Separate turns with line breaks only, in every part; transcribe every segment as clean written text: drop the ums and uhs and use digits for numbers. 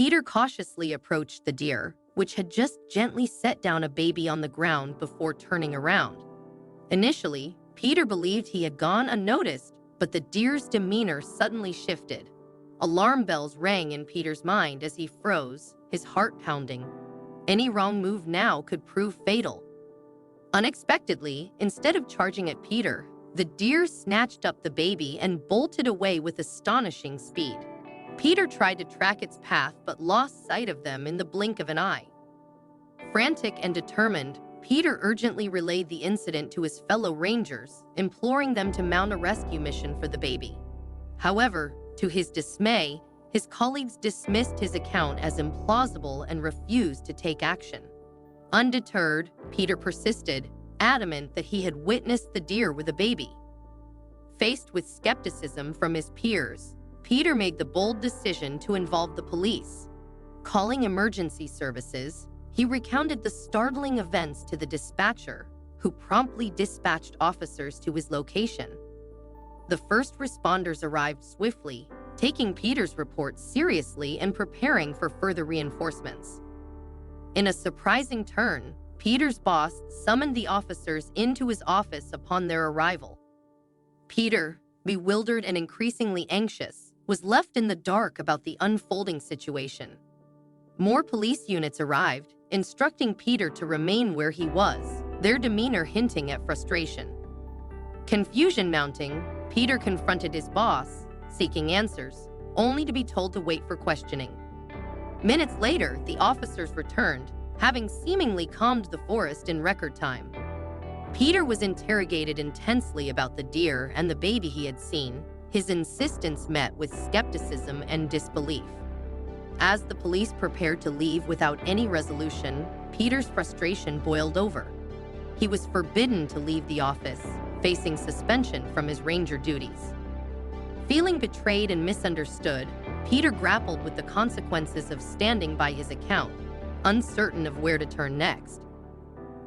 Peter cautiously approached the deer, which had just gently set down a baby on the ground before turning around. Initially, Peter believed he had gone unnoticed, but the deer's demeanor suddenly shifted. Alarm bells rang in Peter's mind as he froze, his heart pounding. Any wrong move now could prove fatal. Unexpectedly, instead of charging at Peter, the deer snatched up the baby and bolted away with astonishing speed. Peter tried to track its path but lost sight of them in the blink of an eye. Frantic and determined, Peter urgently relayed the incident to his fellow rangers, imploring them to mount a rescue mission for the baby. However, to his dismay, his colleagues dismissed his account as implausible and refused to take action. Undeterred, Peter persisted, adamant that he had witnessed the deer with a baby. Faced with skepticism from his peers, Peter made the bold decision to involve the police. Calling emergency services, he recounted the startling events to the dispatcher, who promptly dispatched officers to his location. The first responders arrived swiftly, taking Peter's report seriously and preparing for further reinforcements. In a surprising turn, Peter's boss summoned the officers into his office upon their arrival. Peter, bewildered and increasingly anxious, was left in the dark about the unfolding situation. More police units arrived, instructing Peter to remain where he was, their demeanor hinting at frustration. Confusion mounting, Peter confronted his boss, seeking answers, only to be told to wait for questioning. Minutes later, the officers returned, having seemingly calmed the forest in record time. Peter was interrogated intensely about the deer and the baby he had seen, his insistence met with skepticism and disbelief. As the police prepared to leave without any resolution, Peter's frustration boiled over. He was forbidden to leave the office, facing suspension from his ranger duties. Feeling betrayed and misunderstood, Peter grappled with the consequences of standing by his account, uncertain of where to turn next.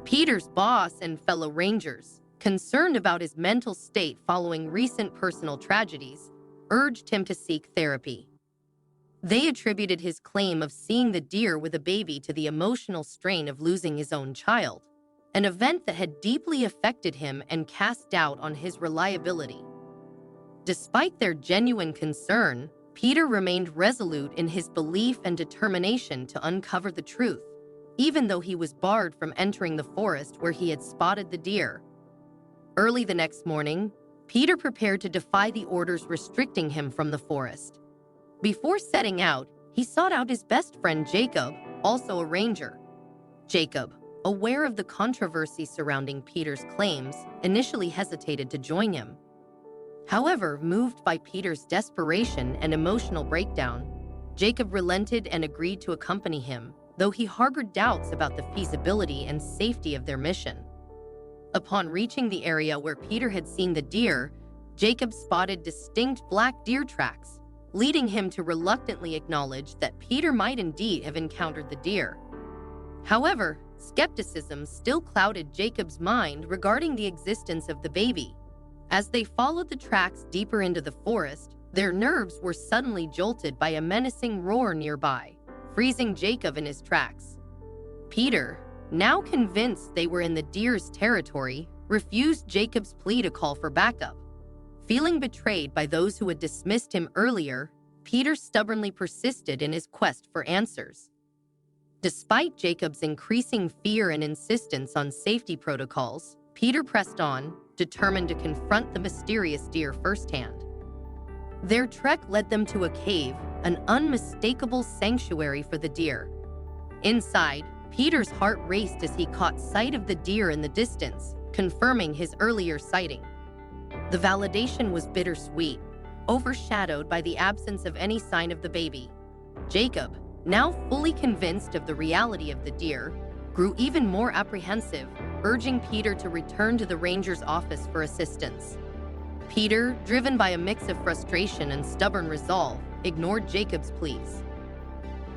Peter's boss and fellow rangers, concerned about his mental state following recent personal tragedies, urged him to seek therapy. They attributed his claim of seeing the deer with a baby to the emotional strain of losing his own child, an event that had deeply affected him and cast doubt on his reliability. Despite their genuine concern, Peter remained resolute in his belief and determination to uncover the truth, even though he was barred from entering the forest where he had spotted the deer. Early the next morning, Peter prepared to defy the orders restricting him from the forest. Before setting out, he sought out his best friend Jacob, also a ranger. Jacob, aware of the controversy surrounding Peter's claims, initially hesitated to join him. However, moved by Peter's desperation and emotional breakdown, Jacob relented and agreed to accompany him, though he harbored doubts about the feasibility and safety of their mission. Upon reaching the area where Peter had seen the deer, Jacob spotted distinct black deer tracks, leading him to reluctantly acknowledge that Peter might indeed have encountered the deer. However, skepticism still clouded Jacob's mind regarding the existence of the baby. As they followed the tracks deeper into the forest, their nerves were suddenly jolted by a menacing roar nearby, freezing Jacob in his tracks. Peter, now convinced they were in the deer's territory, refused Jacob's plea to call for backup. Feeling betrayed by those who had dismissed him earlier, Peter stubbornly persisted in his quest for answers. Despite Jacob's increasing fear and insistence on safety protocols, Peter pressed on, determined to confront the mysterious deer firsthand. Their trek led them to a cave, an unmistakable sanctuary for the deer. Inside, Peter's heart raced as he caught sight of the deer in the distance, confirming his earlier sighting. The validation was bittersweet, overshadowed by the absence of any sign of the baby. Jacob, now fully convinced of the reality of the deer, grew even more apprehensive, urging Peter to return to the ranger's office for assistance. Peter, driven by a mix of frustration and stubborn resolve, ignored Jacob's pleas.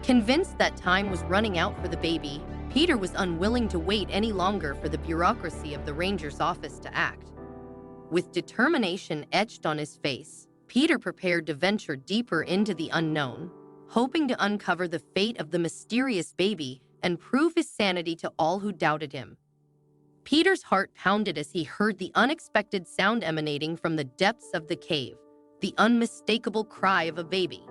Convinced that time was running out for the baby, Peter was unwilling to wait any longer for the bureaucracy of the ranger's office to act. With determination etched on his face, Peter prepared to venture deeper into the unknown, hoping to uncover the fate of the mysterious baby and prove his sanity to all who doubted him. Peter's heart pounded as he heard the unexpected sound emanating from the depths of the cave, the unmistakable cry of a baby.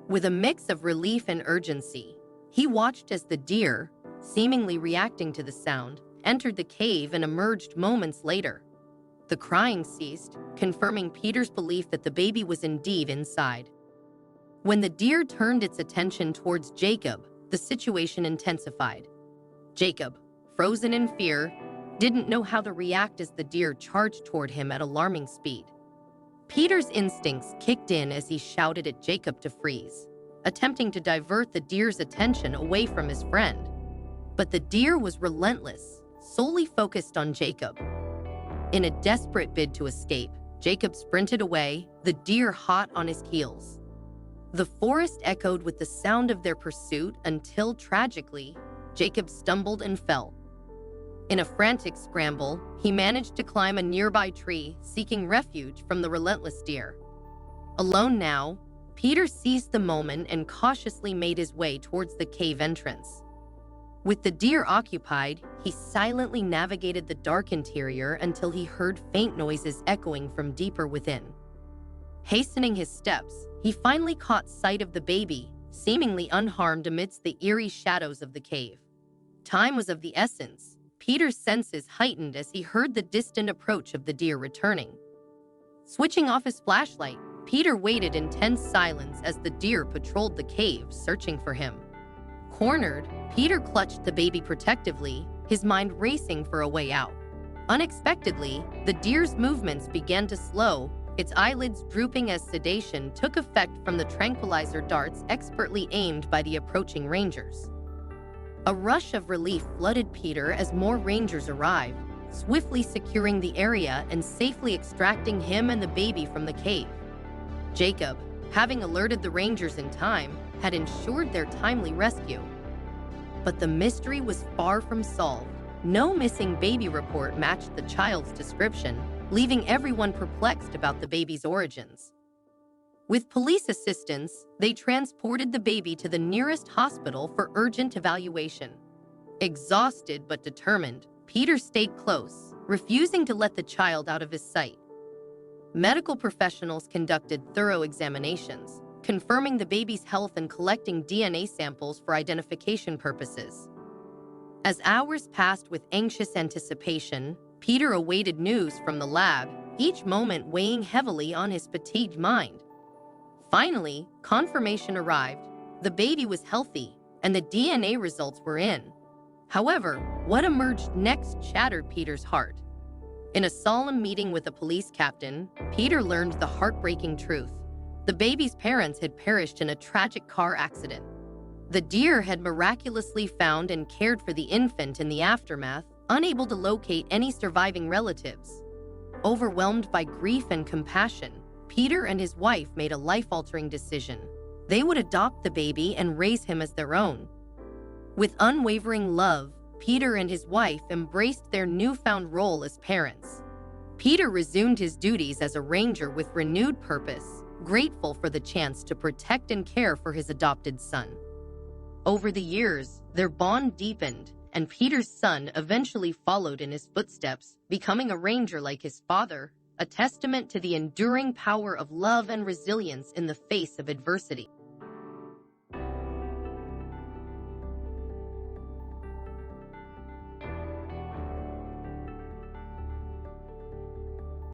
With a mix of relief and urgency, he watched as the deer, seemingly reacting to the sound, entered the cave and emerged moments later. The crying ceased, confirming Peter's belief that the baby was indeed inside. When the deer turned its attention towards Jacob, the situation intensified. Jacob, frozen in fear, didn't know how to react as the deer charged toward him at alarming speed. Peter's instincts kicked in as he shouted at Jacob to freeze, attempting to divert the deer's attention away from his friend. But the deer was relentless, solely focused on Jacob. In a desperate bid to escape, Jacob sprinted away, the deer hot on his heels. The forest echoed with the sound of their pursuit until, tragically, Jacob stumbled and fell. In a frantic scramble, he managed to climb a nearby tree, seeking refuge from the relentless deer. Alone now, Peter seized the moment and cautiously made his way towards the cave entrance. With the deer occupied, he silently navigated the dark interior until he heard faint noises echoing from deeper within. Hastening his steps, he finally caught sight of the baby, seemingly unharmed amidst the eerie shadows of the cave. Time was of the essence. Peter's senses heightened as he heard the distant approach of the deer returning. Switching off his flashlight, Peter waited in tense silence as the deer patrolled the cave, searching for him. Cornered, Peter clutched the baby protectively, his mind racing for a way out. Unexpectedly, the deer's movements began to slow, its eyelids drooping as sedation took effect from the tranquilizer darts expertly aimed by the approaching rangers. A rush of relief flooded Peter as more rangers arrived, swiftly securing the area and safely extracting him and the baby from the cave. Jacob, having alerted the rangers in time, had ensured their timely rescue. But the mystery was far from solved. No missing baby report matched the child's description, leaving everyone perplexed about the baby's origins. With police assistance, they transported the baby to the nearest hospital for urgent evaluation. Exhausted but determined, Peter stayed close, refusing to let the child out of his sight. Medical professionals conducted thorough examinations, confirming the baby's health and collecting DNA samples for identification purposes. As hours passed with anxious anticipation, Peter awaited news from the lab, each moment weighing heavily on his fatigued mind. Finally, confirmation arrived. The baby was healthy, and the DNA results were in. However, what emerged next shattered Peter's heart. In a solemn meeting with a police captain, Peter learned the heartbreaking truth. The baby's parents had perished in a tragic car accident. The deer had miraculously found and cared for the infant in the aftermath, unable to locate any surviving relatives. Overwhelmed by grief and compassion, Peter and his wife made a life-altering decision. They would adopt the baby and raise him as their own. With unwavering love, Peter and his wife embraced their newfound role as parents. Peter resumed his duties as a ranger with renewed purpose, grateful for the chance to protect and care for his adopted son. Over the years, their bond deepened, and Peter's son eventually followed in his footsteps, becoming a ranger like his father, a testament to the enduring power of love and resilience in the face of adversity.